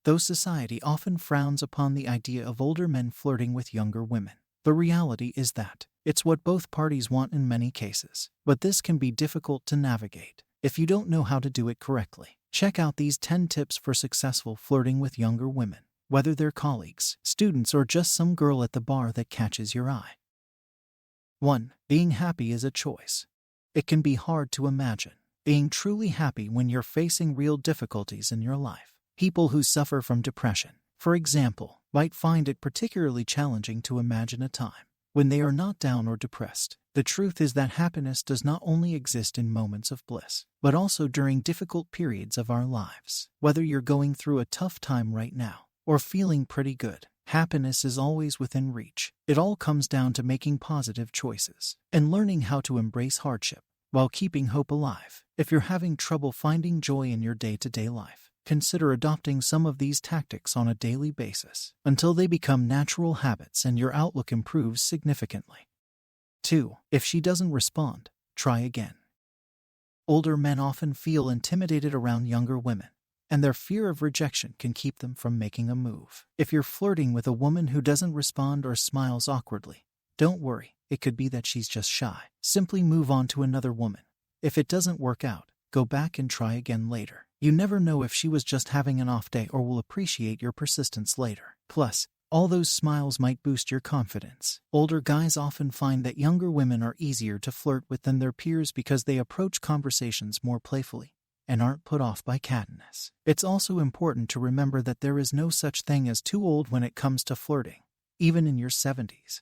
Though society often frowns upon the idea of older men flirting with younger women, the reality is that it's what both parties want in many cases. But this can be difficult to navigate if you don't know how to do it correctly. Check out these 10 tips for successful flirting with younger women, whether they're colleagues, students, or just some girl at the bar that catches your eye. 1. Being happy is a choice. It can be hard to imagine being truly happy when you're facing real difficulties in your life. People who suffer from depression, for example, might find it particularly challenging to imagine a time when they are not down or depressed. The truth is that happiness does not only exist in moments of bliss, but also during difficult periods of our lives. Whether you're going through a tough time right now or feeling pretty good, happiness is always within reach. It all comes down to making positive choices and learning how to embrace hardship while keeping hope alive. If you're having trouble finding joy in your day-to-day life, consider adopting some of these tactics on a daily basis until they become natural habits and your outlook improves significantly. 2. If she doesn't respond, try again. Older men often feel intimidated around younger women, and their fear of rejection can keep them from making a move. If you're flirting with a woman who doesn't respond or smiles awkwardly, don't worry, it could be that she's just shy. Simply move on to another woman. If it doesn't work out, go back and try again later. You never know if she was just having an off day or will appreciate your persistence later. Plus, all those smiles might boost your confidence. Older guys often find that younger women are easier to flirt with than their peers because they approach conversations more playfully and aren't put off by cattiness. It's also important to remember that there is no such thing as too old when it comes to flirting. Even in your 70s,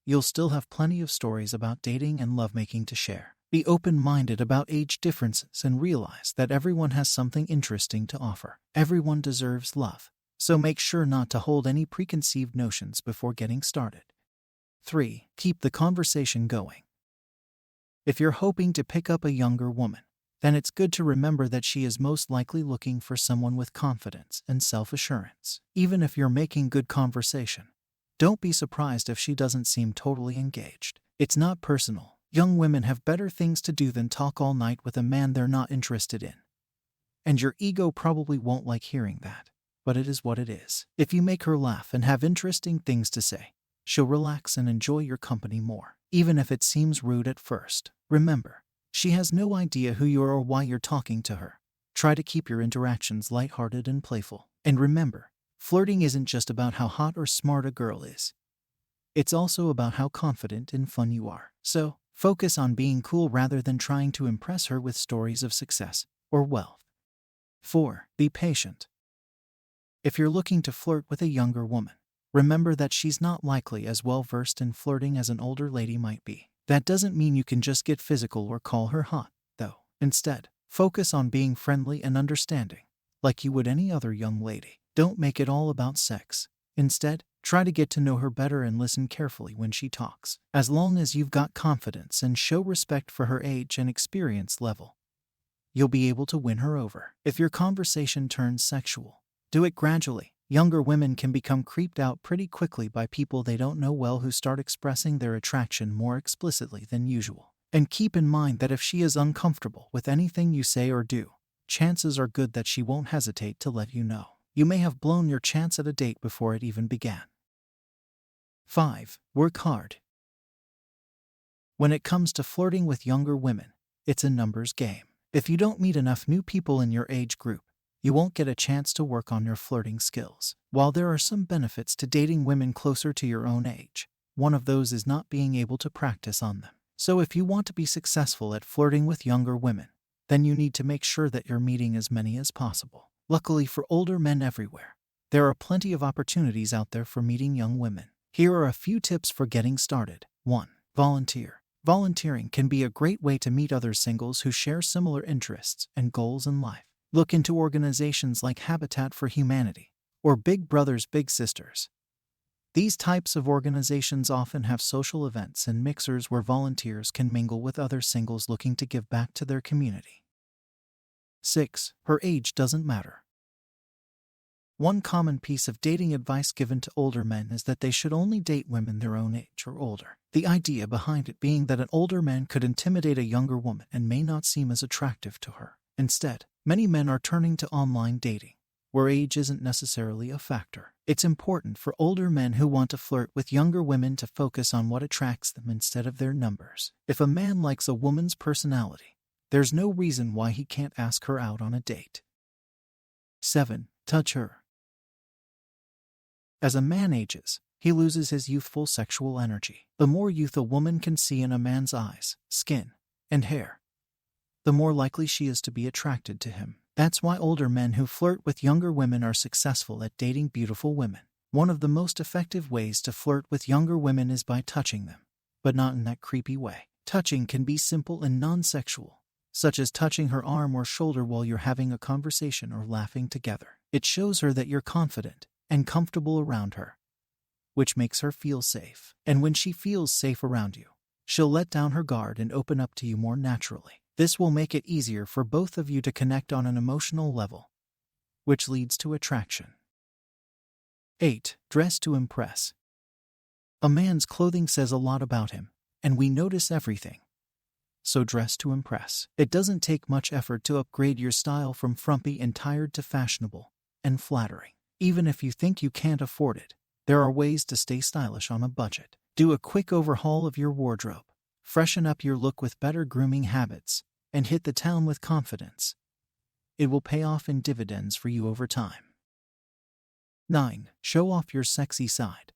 you'll still have plenty of stories about dating and lovemaking to share. Be open-minded about age differences and realize that everyone has something interesting to offer. Everyone deserves love, so make sure not to hold any preconceived notions before getting started. 3. Keep the conversation going. If you're hoping to pick up a younger woman, then it's good to remember that she is most likely looking for someone with confidence and self-assurance. Even if you're making good conversation, don't be surprised if she doesn't seem totally engaged. It's not personal. Young women have better things to do than talk all night with a man they're not interested in. And your ego probably won't like hearing that, but it is what it is. If you make her laugh and have interesting things to say, she'll relax and enjoy your company more, even if it seems rude at first. Remember, she has no idea who you are or why you're talking to her. Try to keep your interactions lighthearted and playful. And remember, flirting isn't just about how hot or smart a girl is. It's also about how confident and fun you are. So, focus on being cool rather than trying to impress her with stories of success or wealth. 4. Be patient. If you're looking to flirt with a younger woman, remember that she's not likely as well versed in flirting as an older lady might be. That doesn't mean you can just get physical or call her hot, though. Instead, focus on being friendly and understanding, like you would any other young lady. Don't make it all about sex. Instead, try to get to know her better and listen carefully when she talks. As long as you've got confidence and show respect for her age and experience level, you'll be able to win her over. If your conversation turns sexual, do it gradually. Younger women can become creeped out pretty quickly by people they don't know well who start expressing their attraction more explicitly than usual. And keep in mind that if she is uncomfortable with anything you say or do, chances are good that she won't hesitate to let you know. You may have blown your chance at a date before it even began. 5. Work hard. When it comes to flirting with younger women, it's a numbers game. If you don't meet enough new people in your age group, you won't get a chance to work on your flirting skills. While there are some benefits to dating women closer to your own age, one of those is not being able to practice on them. So if you want to be successful at flirting with younger women, then you need to make sure that you're meeting as many as possible. Luckily for older men everywhere, there are plenty of opportunities out there for meeting young women. Here are a few tips for getting started. 1. Volunteer. Volunteering can be a great way to meet other singles who share similar interests and goals in life. Look into organizations like Habitat for Humanity or Big Brothers Big Sisters. These types of organizations often have social events and mixers where volunteers can mingle with other singles looking to give back to their community. 6. Her age doesn't matter. One common piece of dating advice given to older men is that they should only date women their own age or older. The idea behind it being that an older man could intimidate a younger woman and may not seem as attractive to her. Instead, many men are turning to online dating, where age isn't necessarily a factor. It's important for older men who want to flirt with younger women to focus on what attracts them instead of their numbers. If a man likes a woman's personality, there's no reason why he can't ask her out on a date. 7. Touch her. As a man ages, he loses his youthful sexual energy. The more youth a woman can see in a man's eyes, skin, and hair, the more likely she is to be attracted to him. That's why older men who flirt with younger women are successful at dating beautiful women. One of the most effective ways to flirt with younger women is by touching them, but not in that creepy way. Touching can be simple and non-sexual, such as touching her arm or shoulder while you're having a conversation or laughing together. It shows her that you're confident and comfortable around her, which makes her feel safe. And when she feels safe around you, she'll let down her guard and open up to you more naturally. This will make it easier for both of you to connect on an emotional level, which leads to attraction. 8. Dress to impress. A man's clothing says a lot about him, and we notice everything. So dress to impress. It doesn't take much effort to upgrade your style from frumpy and tired to fashionable and flattering. Even if you think you can't afford it, there are ways to stay stylish on a budget. Do a quick overhaul of your wardrobe. Freshen up your look with better grooming habits, and hit the town with confidence. It will pay off in dividends for you over time. 9. Show off your sexy side.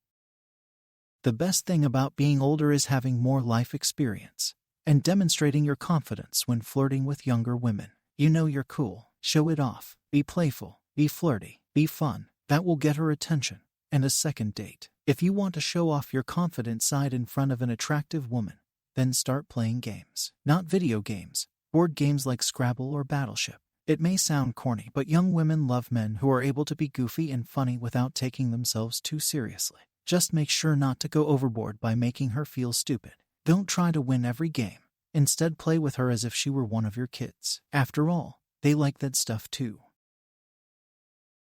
The best thing about being older is having more life experience and demonstrating your confidence when flirting with younger women. You know you're cool. Show it off. Be playful. Be flirty. Be fun. That will get her attention and a second date. If you want to show off your confident side in front of an attractive woman, then start playing games. Not video games. Board games like Scrabble or Battleship. It may sound corny, but young women love men who are able to be goofy and funny without taking themselves too seriously. Just make sure not to go overboard by making her feel stupid. Don't try to win every game. Instead, play with her as if she were one of your kids. After all, they like that stuff too.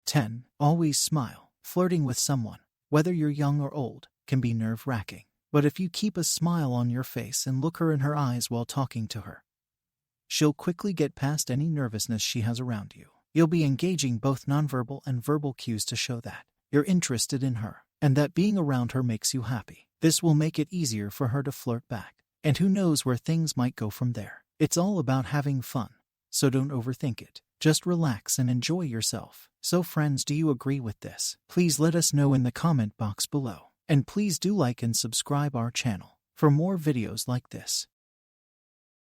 10. Always smile. Flirting with someone, whether you're young or old, can be nerve-wracking. But if you keep a smile on your face and look her in her eyes while talking to her, she'll quickly get past any nervousness she has around you. You'll be engaging both nonverbal and verbal cues to show that you're interested in her, and that being around her makes you happy. This will make it easier for her to flirt back, and who knows where things might go from there. It's all about having fun, so don't overthink it. Just relax and enjoy yourself. So friends, do you agree with this? Please let us know in the comment box below. And please do like and subscribe our channel for more videos like this.